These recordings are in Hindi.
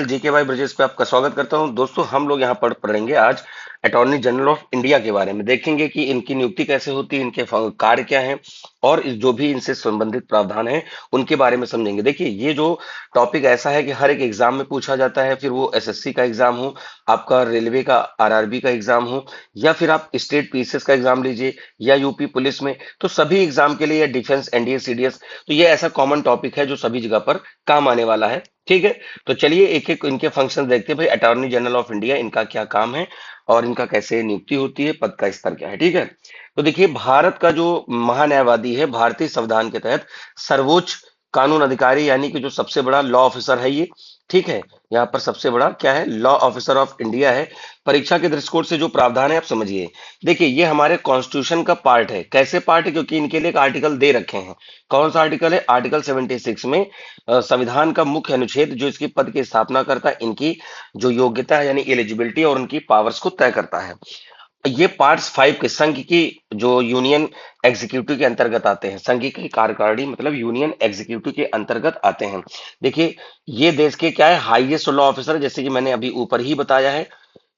जीके भाई ब्रजेश पे आपका स्वागत करता हूं। दोस्तों, हम लोग यहाँ पर पढ़ेंगे आज अटॉर्नी जनरल ऑफ इंडिया के बारे में। देखेंगे कि इनकी नियुक्ति कैसे होती है, इनके कार्य क्या हैं और जो भी इनसे संबंधित प्रावधान है उनके बारे में समझेंगे। देखिए, ये जो टॉपिक ऐसा है कि हर एक एग्जाम में पूछा जाता है, फिर वो एसएससी का एग्जाम हो, आपका रेलवे का आरआरबी का एग्जाम हो, या फिर आप स्टेट पीसीएस का एग्जाम लीजिए, या यूपी पुलिस में, तो सभी एग्जाम के लिए, या डिफेंस एनडीए सीडीएस, तो ये ऐसा कॉमन टॉपिक है जो सभी जगह पर काम आने वाला है। ठीक है, तो चलिए एक एक इनके फंक्शन देखते हैं। भाई, अटॉर्नी जनरल ऑफ इंडिया, इनका क्या काम है और इनका कैसे नियुक्ति होती है, पद का स्तर क्या है। ठीक है, तो देखिए, भारत का जो महान्यायवादी है, भारतीय संविधान के तहत सर्वोच्च कानून अधिकारी, यानी कि जो सबसे बड़ा लॉ ऑफिसर है ये। ठीक है, यहाँ पर सबसे बड़ा क्या है, लॉ ऑफिसर ऑफ इंडिया है। परीक्षा के दृष्टिकोण से जो प्रावधान है आप समझिए। देखिए, ये हमारे कॉन्स्टिट्यूशन का पार्ट है। कैसे पार्ट है? क्योंकि इनके लिए एक आर्टिकल दे रखे हैं। कौन सा आर्टिकल है? आर्टिकल 76 में संविधान का मुख्य अनुच्छेद जो इसकी पद की स्थापना करता है, इनकी जो योग्यता है यानी एलिजिबिलिटी और उनकी पावर्स को तय करता है। ये पार्ट्स 5 के संघ की जो यूनियन एग्जीक्यूटिव के अंतर्गत आते हैं। संघ की कार्यकारिणी मतलब यूनियन एग्जीक्यूटिव के अंतर्गत आते हैं। देखिए, ये देश के क्या है, हाईएस्ट लॉ ऑफिसर, जैसे कि मैंने अभी ऊपर ही बताया है।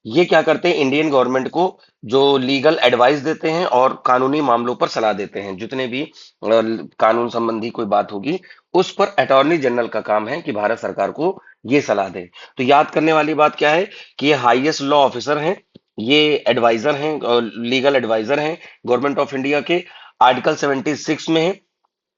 ये क्या करते हैं, इंडियन गवर्नमेंट को जो लीगल एडवाइस देते हैं और कानूनी मामलों पर सलाह देते हैं। जितने भी कानून संबंधी कोई बात होगी, उस पर अटॉर्नी जनरल का काम है कि भारत सरकार को ये सलाह दे। तो याद करने वाली बात क्या है कि ये हाईएस्ट लॉ ऑफिसर हैं, ये एडवाइजर हैं, लीगल एडवाइजर हैं गवर्नमेंट ऑफ इंडिया के। आर्टिकल 76 में है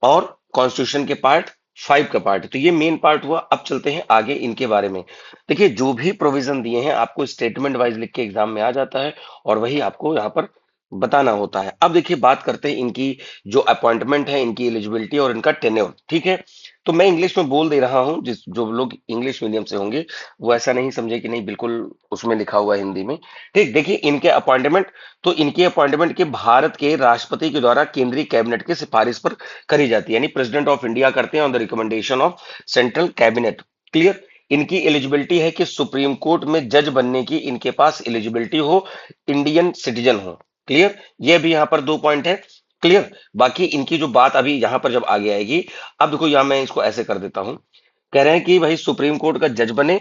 और कॉन्स्टिट्यूशन के पार्ट 5 का पार्ट। तो ये मेन पार्ट हुआ। अब चलते हैं आगे इनके बारे में। देखिए, जो भी प्रोविजन दिए हैं आपको स्टेटमेंट वाइज लिख के एग्जाम में आ जाता है और वही आपको यहाँ पर बताना होता है। अब देखिए, बात करते हैं इनकी जो अपॉइंटमेंट है, इनकी एलिजिबिलिटी और इनका टेन्योर। ठीक है, तो मैं इंग्लिश में बोल दे रहा हूं, जिस जो लोग इंग्लिश मीडियम से होंगे वो ऐसा नहीं समझे कि नहीं बिल्कुल उसमें लिखा हुआ है हिंदी में। ठीक, देखिए इनके अपॉइंटमेंट, तो इनकी अपॉइंटमेंट के भारत के राष्ट्रपति के द्वारा केंद्रीय कैबिनेट की सिफारिश पर करी जाती है, यानी प्रेसिडेंट ऑफ इंडिया करते हैं on the recommendation of central cabinet. Clear. इनकी एलिजिबिलिटी है कि सुप्रीम कोर्ट में जज बनने की इनके पास एलिजिबिलिटी हो, इंडियन सिटीजन हो। क्लियर, ये भी यहां पर 2 पॉइंट है। क्लियर। बाकी इनकी जो बात अभी यहां पर जब आगे आएगी, अब देखो यहां मैं इसको ऐसे कर देता हूं। कह रहे हैं कि भाई सुप्रीम कोर्ट का जज बने,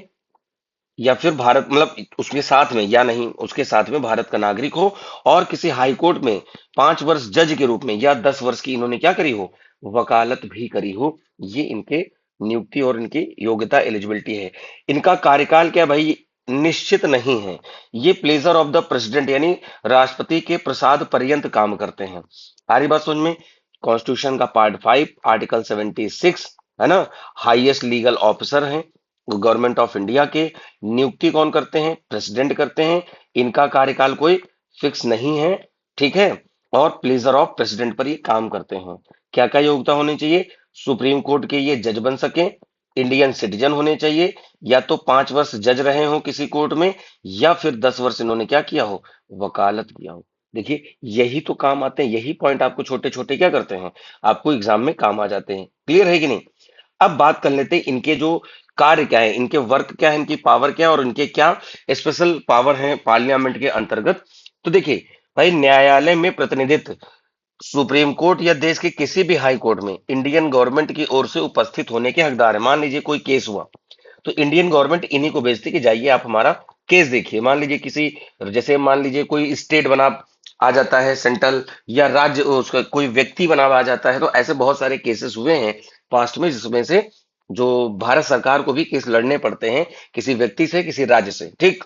या फिर भारत मतलब उसके साथ में, या नहीं उसके साथ में भारत का नागरिक हो, और किसी हाई कोर्ट में 5 वर्ष जज के रूप में, या 10 वर्ष की इन्होंने क्या करी हो, वकालत भी करी हो। ये इनके नियुक्ति और इनकी योग्यता एलिजिबिलिटी है। इनका कार्यकाल क्या भाई, निश्चित नहीं है। ये प्लेजर ऑफ द प्रेसिडेंट यानी राष्ट्रपति के प्रसाद पर्यंत काम करते हैं। सारी बात समझ में। कॉन्स्टिट्यूशन का पार्ट 5 आर्टिकल 76 है ना। हाईएस्ट लीगल ऑफिसर हैं गवर्नमेंट ऑफ इंडिया के। नियुक्ति कौन करते हैं? प्रेसिडेंट करते हैं। इनका कार्यकाल कोई फिक्स नहीं है। ठीक है, और प्लेजर ऑफ प्रेसिडेंट पर ये काम करते हैं। क्या क्या योग्यता होनी चाहिए? सुप्रीम कोर्ट के ये जज बन सके, इंडियन सिटीजन होने चाहिए, या तो 5 वर्ष जज रहे हो किसी कोर्ट में, या फिर 10 वर्ष इन्होंने क्या किया हो, वकालत किया हो। देखिए, यही तो काम आते हैं, यही पॉइंट आपको छोटे छोटे क्या करते हैं, आपको एग्जाम में काम आ जाते हैं। क्लियर है कि नहीं? अब बात कर लेते हैं इनके जो कार्य क्या है, इनके वर्क क्या है, इनकी पावर क्या है और इनके क्या स्पेशल पावर हैं पार्लियामेंट के अंतर्गत। तो देखिए भाई, न्यायालय में प्रतिनिधित्व सुप्रीम कोर्ट या देश के किसी भी हाई कोर्ट में इंडियन गवर्नमेंट की ओर से उपस्थित होने के हकदार है। मान लीजिए कोई केस हुआ तो इंडियन गवर्नमेंट इन्हीं को भेजती कि जाइए आप हमारा केस देखिए। मान लीजिए किसी, जैसे मान लीजिए कोई स्टेट बना आ जाता है सेंट्रल, या राज्य उसका कोई व्यक्ति बना आ जाता है, तो ऐसे बहुत सारे केसेस हुए हैं पास्ट में, जिसमें से जो भारत सरकार को भी केस लड़ने पड़ते हैं किसी व्यक्ति से, किसी राज्य से। ठीक।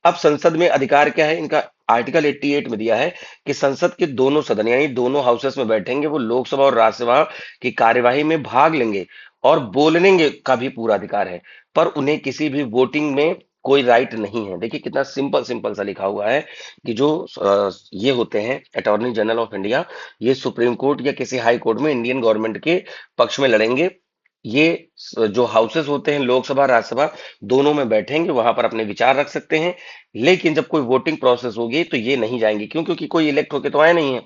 अब संसद में अधिकार क्या है इनका? आर्टिकल 88 में दिया है कि संसद के दोनों सदन यानी दोनों हाउसेस में बैठेंगे, वो लोकसभा और राज्यसभा की कार्यवाही में भाग लेंगे और बोलने का भी पूरा अधिकार है, पर उन्हें किसी भी वोटिंग में कोई राइट नहीं है। देखिए कितना सिंपल सिंपल सा लिखा हुआ है कि जो ये होते हैं अटॉर्नी जनरल ऑफ इंडिया, ये सुप्रीम कोर्ट या किसी हाई कोर्ट में इंडियन गवर्नमेंट के पक्ष में लड़ेंगे। ये जो हाउसेस होते हैं लोकसभा राज्यसभा, दोनों में बैठेंगे, वहां पर अपने विचार रख सकते हैं। लेकिन जब कोई वोटिंग प्रोसेस होगी तो ये नहीं जाएंगे। क्यों? क्योंकि कोई इलेक्ट होके तो आया नहीं है।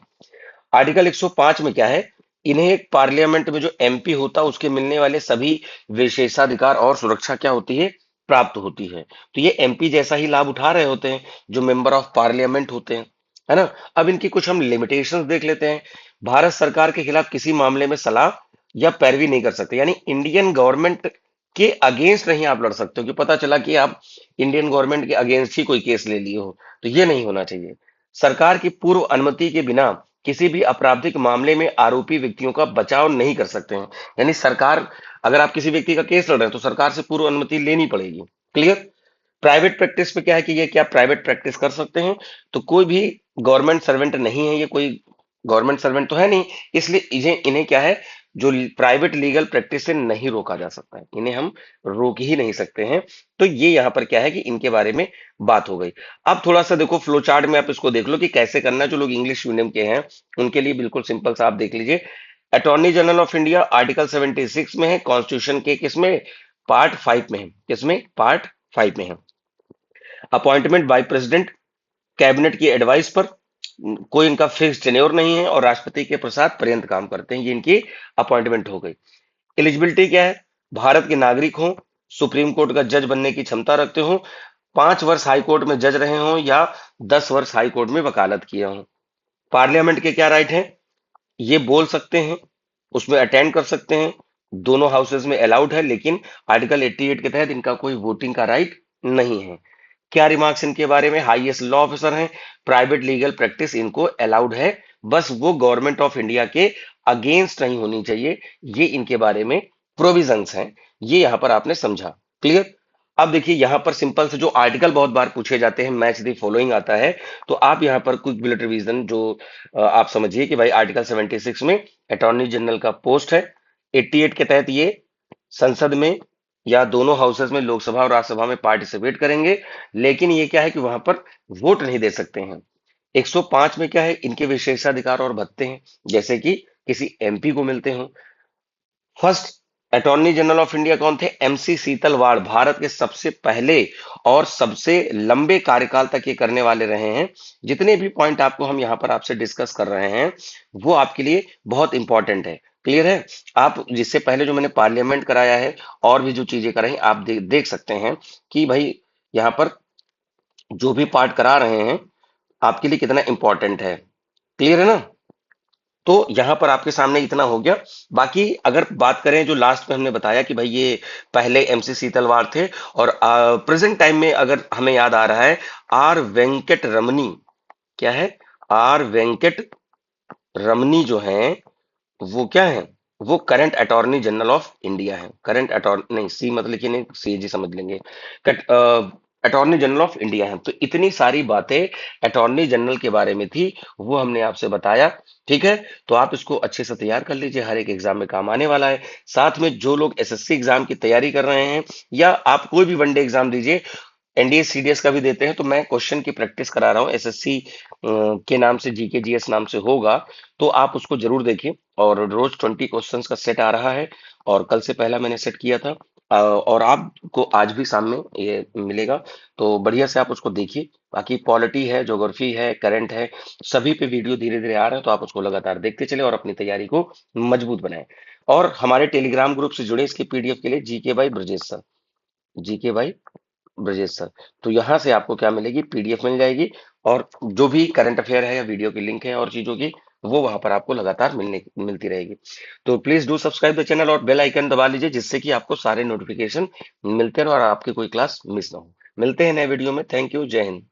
आर्टिकल 105 में क्या है, इन्हें एक पार्लियामेंट में जो एमपी होता है उसके मिलने वाले सभी विशेषाधिकार और सुरक्षा क्या होती है, प्राप्त होती है। तो ये एमपी जैसा ही लाभ उठा रहे होते हैं जो मेंबर ऑफ पार्लियामेंट होते हैं, है ना। अब इनकी कुछ हम लिमिटेशंस देख लेते हैं। भारत सरकार के खिलाफ किसी मामले में सलाह या पैरवी नहीं कर सकते, यानी इंडियन गवर्नमेंट के अगेंस्ट नहीं आप लड़ सकते हो कि पता चला कि आप इंडियन गवर्नमेंट के अगेंस्ट ही कोई केस ले लिए हो। तो ये नहीं होना चाहिए। सरकार की पूर्व अनुमति के बिना किसी भी आपराधिक मामले में आरोपी व्यक्तियों का बचाव नहीं कर सकते हैं। यानी सरकार, अगर आप किसी व्यक्ति का केस लड़ रहे हैं तो सरकार से पूर्व अनुमति लेनी पड़ेगी। क्लियर। प्राइवेट प्रैक्टिस में क्या है कि ये क्या प्राइवेट प्रैक्टिस कर सकते हैं, तो कोई भी गवर्नमेंट सर्वेंट नहीं है, ये कोई गवर्नमेंट सर्वेंट तो है नहीं, इसलिए इन्हें इन्हें क्या है, जो प्राइवेट लीगल प्रैक्टिस से नहीं रोका जा सकता है, इन्हें हम रोक ही नहीं सकते हैं। तो ये यहाँ पर क्या है कि इनके बारे में बात हो गई। अब थोड़ा सा देखो फ्लो चार्ट में, आप इसको देख लो कि कैसे करना है। जो लोग इंग्लिश मीडियम के हैं उनके लिए बिल्कुल सिंपल सा आप देख लीजिए। Attorney general of India article 76 में है, कॉन्स्टिट्यूशन के किसमें, पार्ट 5 में है। किसमें, पार्ट 5 में है। अपॉइंटमेंट बाय प्रेसिडेंट, कैबिनेट की एडवाइस पर, कोई इनका फिक्स टेन्योर नहीं है और राष्ट्रपति के प्रसाद पर्यंत काम करते हैं। ये इनकी अपॉइंटमेंट हो गई। एलिजिबिलिटी क्या है, भारत के नागरिक हो, सुप्रीम कोर्ट का जज बनने की क्षमता रखते हो, 5 वर्ष हाई कोर्ट में जज रहे हो या 10 वर्ष हाई कोर्ट में वकालत किया हो। पार्लियामेंट के क्या राइट है, ये बोल सकते हैं, उसमें अटेंड कर सकते हैं, दोनों हाउसेज में अलाउड है, लेकिन आर्टिकल 88 के तहत इनका कोई वोटिंग का राइट नहीं है। क्या रिमार्क्स इनके बारे में, हाईएस्ट लॉ ऑफिसर हैं, प्राइवेट लीगल प्रैक्टिस इनको अलाउड है, बस वो गवर्नमेंट ऑफ इंडिया के अगेंस्ट नहीं होनी चाहिए। ये इनके बारे में प्रोविजंस हैं, ये यहां पर आपने समझा। क्लियर। अब देखिए यहां पर सिंपल से जो आर्टिकल बहुत बार पूछे जाते हैं, मैच द फॉलोइंग आता है, तो आप यहां पर क्विक बुलेट रिवीजन जो आप समझिए कि भाई आर्टिकल 76 में अटॉर्नी जनरल का पोस्ट है। 88 के तहत ये संसद में या दोनों हाउसेस में, लोकसभा और राज्यसभा में पार्टिसिपेट करेंगे, लेकिन ये क्या है कि वहां पर वोट नहीं दे सकते हैं। 105 में क्या है, इनके विशेषाधिकार और भत्ते हैं, जैसे कि किसी एमपी को मिलते हो। First attorney general of India कौन थे, एमसी सीतलवाड़, भारत के सबसे पहले और सबसे लंबे कार्यकाल तक ये करने वाले रहे हैं। जितने भी पॉइंट आपको हम यहां पर आपसे डिस्कस कर रहे हैं वो आपके लिए बहुत इंपॉर्टेंट है। क्लियर है। आप जिससे पहले जो मैंने पार्लियामेंट कराया है और भी जो चीजें कराई आप देख सकते हैं कि भाई यहाँ पर जो भी पार्ट करा रहे हैं आपके लिए कितना इंपॉर्टेंट है। क्लियर है ना। तो यहां पर आपके सामने इतना हो गया। बाकी अगर बात करें जो लास्ट में हमने बताया कि भाई ये पहले एमसी सीतलवाड़ थे, और प्रेजेंट टाइम में अगर हमें याद आ रहा है, आर वेंकट रमनी, क्या है, आर वेंकट रमनी जो हैं वो क्या है, वो current attorney general of India है। करंट अटॉर्नी नहीं, सी मत लिखिए, नहीं सीएजी समझ लेंगे। अटॉर्नी जनरल ऑफ इंडिया है। तो इतनी सारी बातें अटॉर्नी जनरल के बारे में थी, वो हमने आपसे बताया। ठीक है। तो आप इसको अच्छे से तैयार कर लीजिए, हर एक एग्जाम में काम आने वाला है। साथ में जो लोग एसएससी एग्जाम की तैयारी कर रहे हैं या आप कोई भी वनडे एग्जाम दीजिए, एनडीए सीडीएस का भी देते हैं, तो मैं क्वेश्चन की प्रैक्टिस करा रहा हूँ एसएससी के नाम से, जीके जीएस नाम से होगा, तो आप उसको जरूर देखिए। और रोज 20 क्वेश्चंस का सेट आ रहा है, और कल से पहला मैंने सेट किया था। और आपको आज भी सामने ये मिलेगा, तो बढ़िया से आप उसको देखिए। बाकी पॉलिटी है, ज्योग्राफी है, करंट है, सभी पे वीडियो धीरे धीरे आ रहा है, तो आप उसको लगातार देखते चले और अपनी तैयारी को मजबूत बनाएं। और हमारे टेलीग्राम ग्रुप से जुड़े इसके पीडीएफ के लिए GK by Brajesh sir, GK by Brajesh sir. तो यहाँ से आपको क्या मिलेगी, पीडीएफ मिल जाएगी, और जो भी करंट अफेयर है या वीडियो की लिंक है और चीजों की, वो वहां पर आपको लगातार मिलती रहेगी। तो please do subscribe the channel और बेल आइकन दबा लीजिए, जिससे कि आपको सारे नोटिफिकेशन मिलते रहे और आपकी कोई क्लास मिस ना हो। मिलते हैं नए वीडियो में। Thank you. जय हिंद।